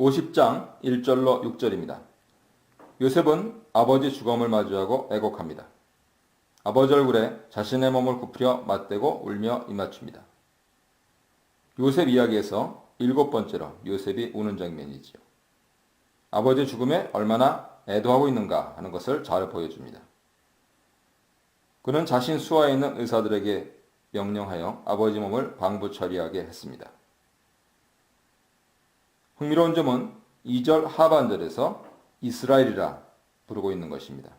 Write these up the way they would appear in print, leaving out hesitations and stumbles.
50장 1절로 6절입니다. 요셉은 아버지 죽음을 마주하고 애곡합니다. 아버지 얼굴에 자신의 몸을 굽히려 맞대고 울며 입맞춥니다. 요셉 이야기에서 7번째로 요셉이 우는 장면이지요. 아버지 죽음에 얼마나 애도하고 있는가 하는 것을 잘 보여줍니다. 그는 자신 수하에 있는 의사들에게 명령하여 아버지 몸을 방부 처리하게 했습니다. 흥미로운 점은 2절 하반절에서 이스라엘이라 부르고 있는 것입니다.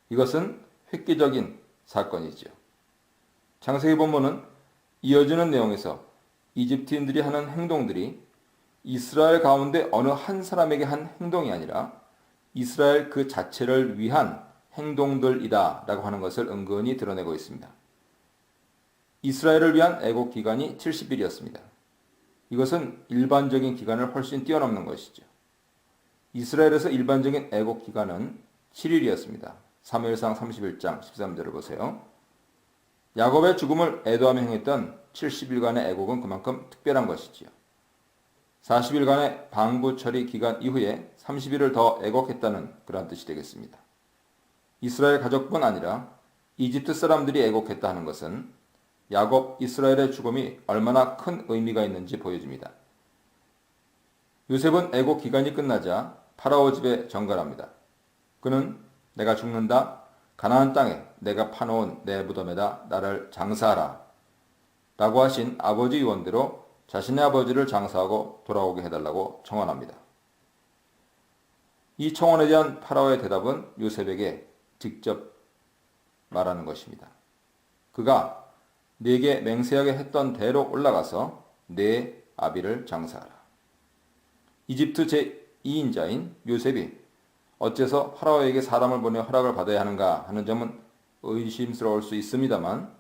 이것은 획기적인 사건이지요. 창세기 본문은 이어지는 내용에서 이집트인들이 하는 행동들이 이스라엘 가운데 어느 한 사람에게 한 행동이 아니라 이스라엘 그 자체를 위한 행동들이다 라고 하는 것을 은근히 드러내고 있습니다. 이스라엘을 위한 애국 기간이 70일이었습니다. 이것은 일반적인 기간을 훨씬 뛰어넘는 것이죠. 이스라엘에서 일반적인 애국 기간은 7일이었습니다. 사무엘상 31장 13절을 보세요. 야곱의 죽음을 애도하며 행했던 70일간의 애국은 그만큼 특별한 것이지요. 40일간의 방부 처리 기간 이후에 30일을 더 애곡했다는 그런 뜻이 되겠습니다. 이스라엘 가족뿐 아니라 이집트 사람들이 애곡했다 하는 것은 야곱 이스라엘의 죽음이 얼마나 큰 의미가 있는지 보여줍니다. 요셉은 애곡 기간이 끝나자 파라오 집에 정갈합니다. 그는 내가 죽는다. 가나안 땅에 내가 파놓은 내 무덤에다 나를 장사하라. 라고 하신 아버지 유언대로 자신의 아버지를 장사하고 돌아오게 해달라고 청원합니다. 이 청원에 대한 파라오의 대답은 요셉에게 직접 말하는 것입니다. 그가 네게 맹세하게 했던 대로 올라가서 내 아비를 장사하라. 이집트 제2인자인 요셉이 어째서 파라오에게 사람을 보내 허락을 받아야 하는가 하는 점은 의심스러울 수 있습니다만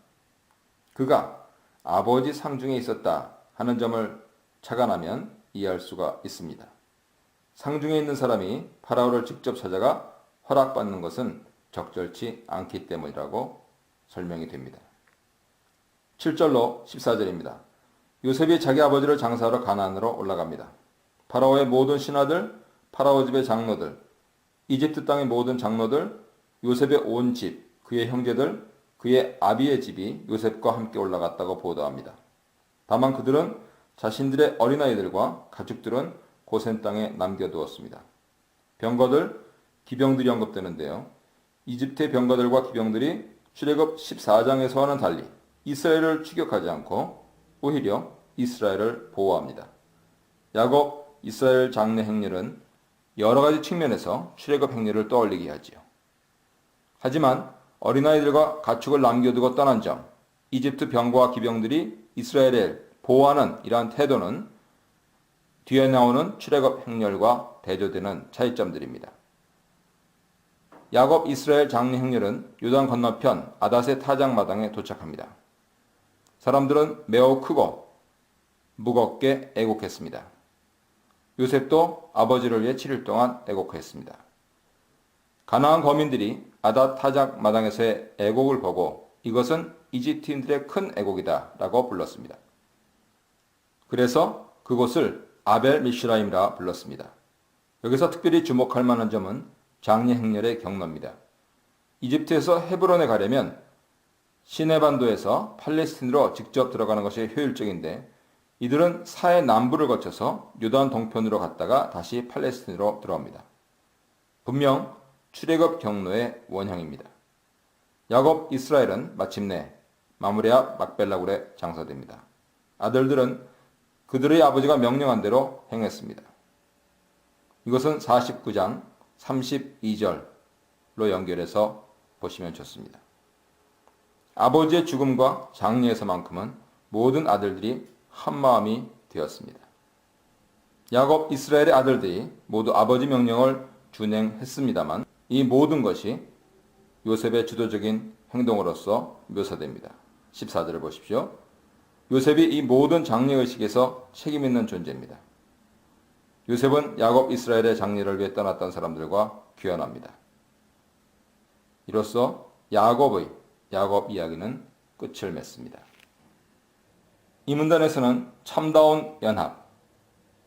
그가 아버지 상중에 있었다 하는 점을 착안하면 이해할 수가 있습니다. 상중에 있는 사람이 파라오를 직접 찾아가 허락받는 것은 적절치 않기 때문이라고 설명이 됩니다. 7절로 14절입니다. 요셉이 자기 아버지를 장사하러 가나안으로 올라갑니다. 파라오의 모든 신하들, 파라오 집의 장로들, 이집트 땅의 모든 장로들, 요셉의 온 집, 그의 형제들, 그의 아비의 집이 요셉과 함께 올라갔다고 보도합니다. 다만 그들은 자신들의 어린아이들과 가축들은 고센 땅에 남겨두었습니다. 병거들, 기병들이 언급되는데요. 이집트의 병거들과 기병들이 출애굽 14장에서와는 달리 이스라엘을 추격하지 않고 오히려 이스라엘을 보호합니다. 야곱 이스라엘 장래 행렬은 여러 가지 측면에서 출애굽 행렬을 떠올리게 하지요. 하지만 어린아이들과 가축을 남겨두고 떠난 점, 이집트 병거와 기병들이 이스라엘을 보호하는 이러한 태도는 뒤에 나오는 출애굽 행렬과 대조되는 차이점들입니다. 야곱 이스라엘 장례 행렬은 요단 건너편 아닷의 타작 마당에 도착합니다. 사람들은 매우 크고 무겁게 애곡했습니다. 요셉도 아버지를 위해 7일 동안 애곡했습니다. 가나안 거민들이 아닷 타작 마당에서의 애곡을 보고 이것은 이집트인들의 큰 애곡이다 라고 불렀습니다. 그래서 그곳을 아벨 미슈라임이라 불렀습니다. 여기서 특별히 주목할 만한 점은 장례 행렬의 경로입니다. 이집트에서 헤브론에 가려면 시내반도에서 팔레스틴으로 직접 들어가는 것이 효율적인데 이들은 사해 남부를 거쳐서 요단 동편으로 갔다가 다시 팔레스틴으로 들어옵니다. 분명 출애굽 경로의 원형입니다. 야곱 이스라엘은 마침내 마므레아 막벨라굴에 장사됩니다. 아들들은 그들의 아버지가 명령한 대로 행했습니다. 이것은 49장 32절로 연결해서 보시면 좋습니다. 아버지의 죽음과 장례에서만큼은 모든 아들들이 한마음이 되었습니다. 야곱 이스라엘의 아들들이 모두 아버지 명령을 준행했습니다만 이 모든 것이 요셉의 주도적인 행동으로서 묘사됩니다. 14절을 보십시오. 요셉이 이 모든 장례의식에서 책임있는 존재입니다. 요셉은 야곱 이스라엘의 장례를 위해 떠났던 사람들과 귀환합니다. 이로써 야곱 이야기는 끝을 맺습니다. 이 문단에서는 참다운 연합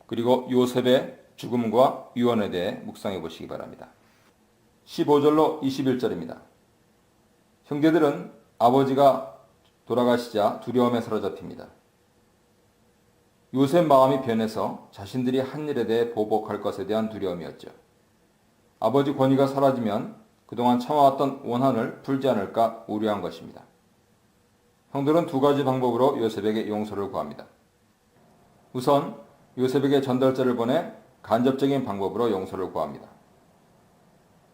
그리고 요셉의 죽음과 유언에 대해 묵상해 보시기 바랍니다. 15절로 21절입니다. 형제들은 아버지가 돌아가시자 두려움에 사로잡힙니다. 요셉 마음이 변해서 자신들이 한 일에 대해 보복할 것에 대한 두려움이었죠. 아버지 권위가 사라지면 그동안 참아왔던 원한을 풀지 않을까 우려한 것입니다. 형들은 두 가지 방법으로 요셉에게 용서를 구합니다. 우선 요셉에게 전달자를 보내 간접적인 방법으로 용서를 구합니다.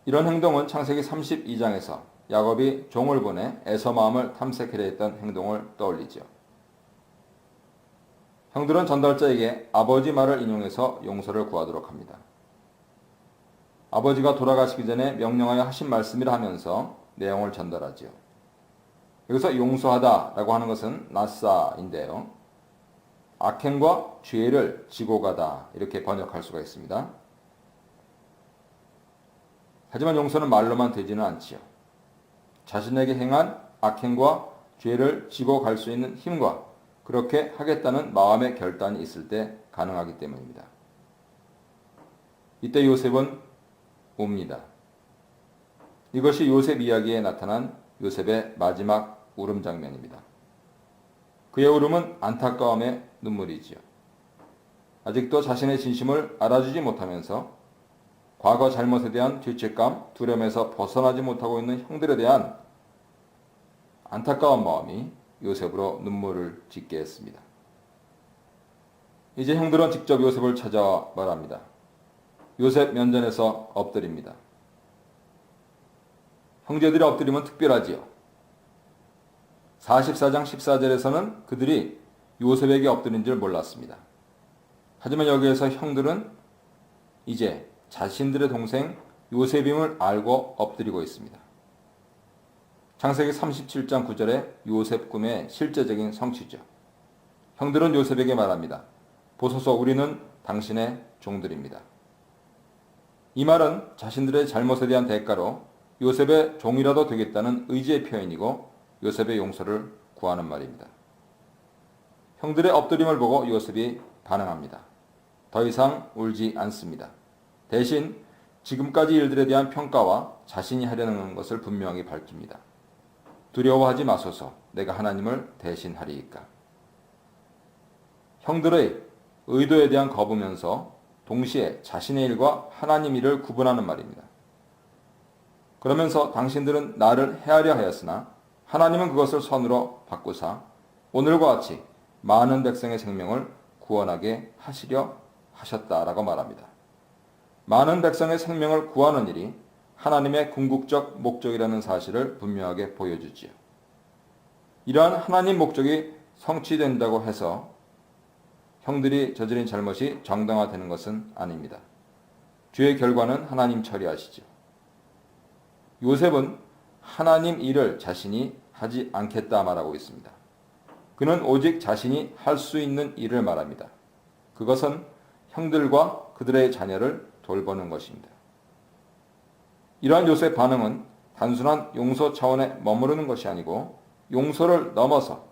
이런 행동은 창세기 32장에서 야곱이 종을 보내 에서 마음을 탐색하려 했던 행동을 떠올리죠. 형들은 전달자에게 아버지 말을 인용해서 용서를 구하도록 합니다. 아버지가 돌아가시기 전에 명령하여 하신 말씀이라 하면서 내용을 전달하지요. 여기서 용서하다라고 하는 것은 나사인데요. 악행과 죄를 지고 가다 이렇게 번역할 수가 있습니다. 하지만 용서는 말로만 되지는 않지요. 자신에게 행한 악행과 죄를 지고 갈 수 있는 힘과 그렇게 하겠다는 마음의 결단이 있을 때 가능하기 때문입니다. 이때 요셉은 웁니다. 이것이 요셉 이야기에 나타난 요셉의 마지막 울음 장면입니다. 그의 울음은 안타까움의 눈물이지요. 아직도 자신의 진심을 알아주지 못하면서 과거 잘못에 대한 죄책감, 두려움에서 벗어나지 못하고 있는 형들에 대한 안타까운 마음이 요셉으로 눈물을 짓게 했습니다. 이제 형들은 직접 요셉을 찾아와 말합니다. 요셉 면전에서 엎드립니다. 형제들이 엎드리면 특별하지요. 44장 14절에서는 그들이 요셉에게 엎드린 줄 몰랐습니다. 하지만 여기에서 형들은 이제 자신들의 동생 요셉임을 알고 엎드리고 있습니다. 창세기 37장 9절에 요셉 꿈의 실제적인 성취죠. 형들은 요셉에게 말합니다. 보소서 우리는 당신의 종들입니다. 이 말은 자신들의 잘못에 대한 대가로 요셉의 종이라도 되겠다는 의지의 표현이고 요셉의 용서를 구하는 말입니다. 형들의 엎드림을 보고 요셉이 반응합니다. 더 이상 울지 않습니다. 대신 지금까지 일들에 대한 평가와 자신이 하려는 것을 분명히 밝힙니다. 두려워하지 마소서 내가 하나님을 대신하리이까. 형들의 의도에 대한 거부면서 동시에 자신의 일과 하나님 일을 구분하는 말입니다. 그러면서 당신들은 나를 해하려 하였으나 하나님은 그것을 선으로 바꾸사 오늘과 같이 많은 백성의 생명을 구원하게 하시려 하셨다라고 말합니다. 많은 백성의 생명을 구하는 일이 하나님의 궁극적 목적이라는 사실을 분명하게 보여주지요. 이러한 하나님 목적이 성취된다고 해서 형들이 저지른 잘못이 정당화되는 것은 아닙니다. 죄의 결과는 하나님 처리하시죠. 요셉은 하나님 일을 자신이 하지 않겠다 말하고 있습니다. 그는 오직 자신이 할 수 있는 일을 말합니다. 그것은 형들과 그들의 자녀를 돌보는 것입니다. 이러한 요셉의 반응은 단순한 용서 차원에 머무르는 것이 아니고 용서를 넘어서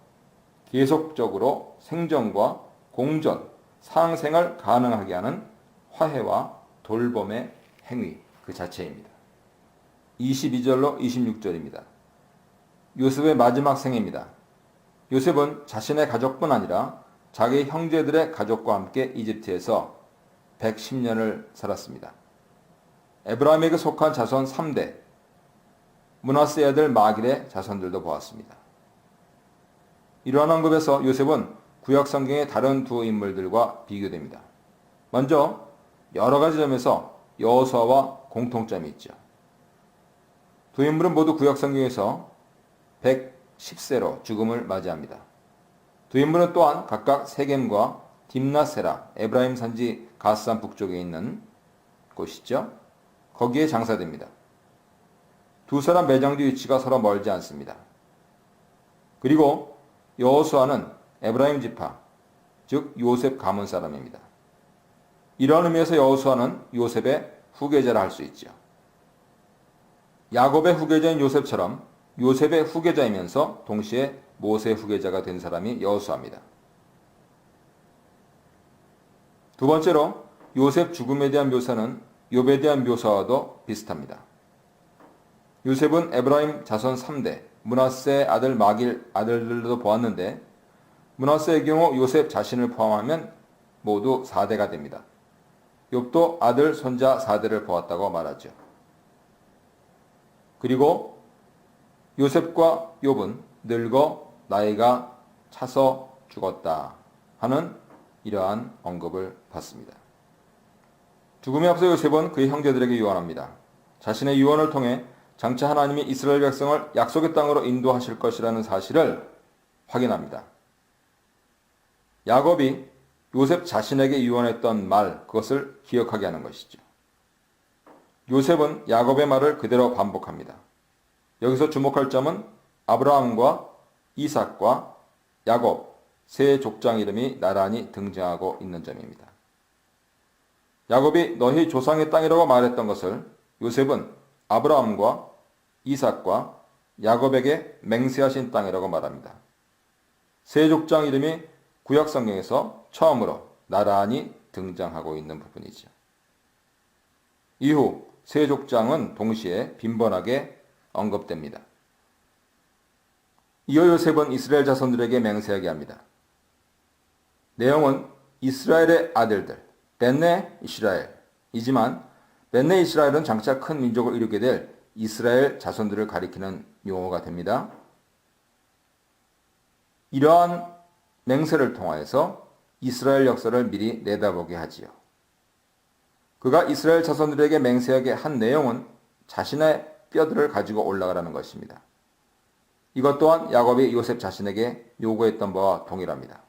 계속적으로 생존과 공존, 상생을 가능하게 하는 화해와 돌봄의 행위 그 자체입니다. 22절로 26절입니다. 요셉의 마지막 생애입니다. 요셉은 자신의 가족뿐 아니라 자기 형제들의 가족과 함께 이집트에서 110년을 살았습니다. 에브라임에게 속한 자손 3대, 므낫세의 아들 마길의 자손들도 보았습니다. 이러한 언급에서 요셉은 구약 성경의 다른 두 인물들과 비교됩니다. 먼저 여러 가지 점에서 여호수아와 공통점이 있죠. 두 인물은 모두 구약 성경에서 110세로 죽음을 맞이합니다. 두 인물은 또한 각각 세겜과 딥나세라, 에브라임 산지 가스산 북쪽에 있는 곳이죠. 거기에 장사됩니다. 두 사람 매장지 위치가 서로 멀지 않습니다. 그리고 여호수아는 에브라임 지파, 즉 요셉 가문 사람입니다. 이런 의미에서 여호수아는 요셉의 후계자라 할 수 있죠. 야곱의 후계자인 요셉처럼 요셉의 후계자이면서 동시에 모세의 후계자가 된 사람이 여호수아입니다. 두 번째로 요셉 죽음에 대한 묘사는 욥에 대한 묘사와도 비슷합니다. 요셉은 에브라임 자손 3대 므낫세 아들 마길 아들들도 보았는데 므낫세의 경우 요셉 자신을 포함하면 모두 4대가 됩니다. 욥도 아들, 손자 4대를 보았다고 말하죠. 그리고 요셉과 욥은 늙어 나이가 차서 죽었다 하는 이러한 언급을 받습니다. 죽음에 앞서 요셉은 그의 형제들에게 유언합니다. 자신의 유언을 통해 장차 하나님이 이스라엘 백성을 약속의 땅으로 인도하실 것이라는 사실을 확인합니다. 야곱이 요셉 자신에게 유언했던 말, 그것을 기억하게 하는 것이죠. 요셉은 야곱의 말을 그대로 반복합니다. 여기서 주목할 점은 아브라함과 이삭과 야곱, 세 족장 이름이 나란히 등장하고 있는 점입니다. 야곱이 너희 조상의 땅이라고 말했던 것을 요셉은 아브라함과 이삭과 야곱에게 맹세하신 땅이라고 말합니다. 세 족장 이름이 구약 성경에서 처음으로 나란히 등장하고 있는 부분이죠. 이후 세 족장은 동시에 빈번하게 언급됩니다. 이어 요셉은 이스라엘 자손들에게 맹세하게 합니다. 내용은 이스라엘의 아들들, 벤네 이스라엘이지만 벤네 이스라엘은 장차 큰 민족을 이루게 될 이스라엘 자손들을 가리키는 용어가 됩니다. 이러한 맹세를 통하여서 이스라엘 역사를 미리 내다보게 하지요. 그가 이스라엘 자손들에게 맹세하게 한 내용은 자신의 뼈들을 가지고 올라가라는 것입니다. 이것 또한 야곱이 요셉 자신에게 요구했던 바와 동일합니다.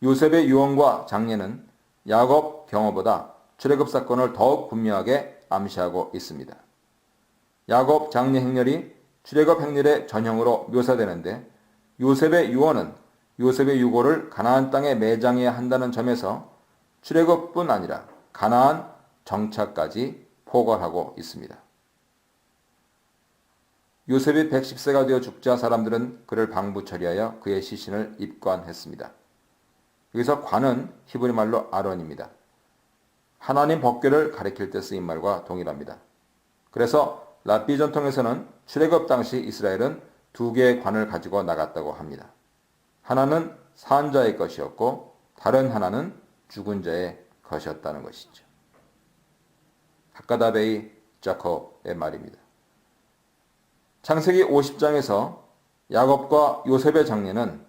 요셉의 유언과 장례는 야곱 경호보다 출애굽 사건을 더욱 분명하게 암시하고 있습니다. 야곱 장례 행렬이 출애굽 행렬의 전형으로 묘사되는데 요셉의 유언은 요셉의 유고를 가나안 땅에 매장해야 한다는 점에서 출애굽뿐 아니라 가나안 정착까지 포괄하고 있습니다. 요셉이 110세가 되어 죽자 사람들은 그를 방부 처리하여 그의 시신을 입관했습니다. 여기서 관은 히브리 말로 아론입니다. 하나님 법궤를 가리킬 때 쓰인 말과 동일합니다. 그래서 랍비 전통에서는 출애굽 당시 이스라엘은 두 개의 관을 가지고 나갔다고 합니다. 하나는 산 자의 것이었고 다른 하나는 죽은 자의 것이었다는 것이죠. 하카다베이 자콥의 말입니다. 창세기 50장에서 야곱과 요셉의 장례는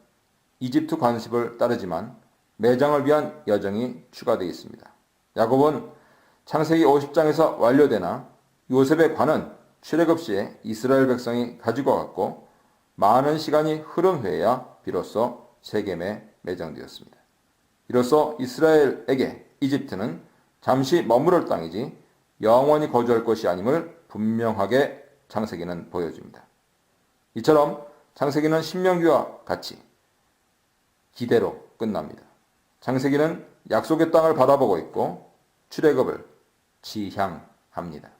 이집트 관습을 따르지만 매장을 위한 여정이 추가되어 있습니다. 야곱은 창세기 50장에서 완료되나 요셉의 관은 출애굽 시에 이스라엘 백성이 가지고 갔고 많은 시간이 흐른 후에야 비로소 세겜에 매장되었습니다. 이로써 이스라엘에게 이집트는 잠시 머무를 땅이지 영원히 거주할 것이 아님을 분명하게 창세기는 보여줍니다. 이처럼 창세기는 신명기와 같이 기대로 끝납니다. 창세기는 약속의 땅을 바라보고 있고 출애굽을 지향합니다.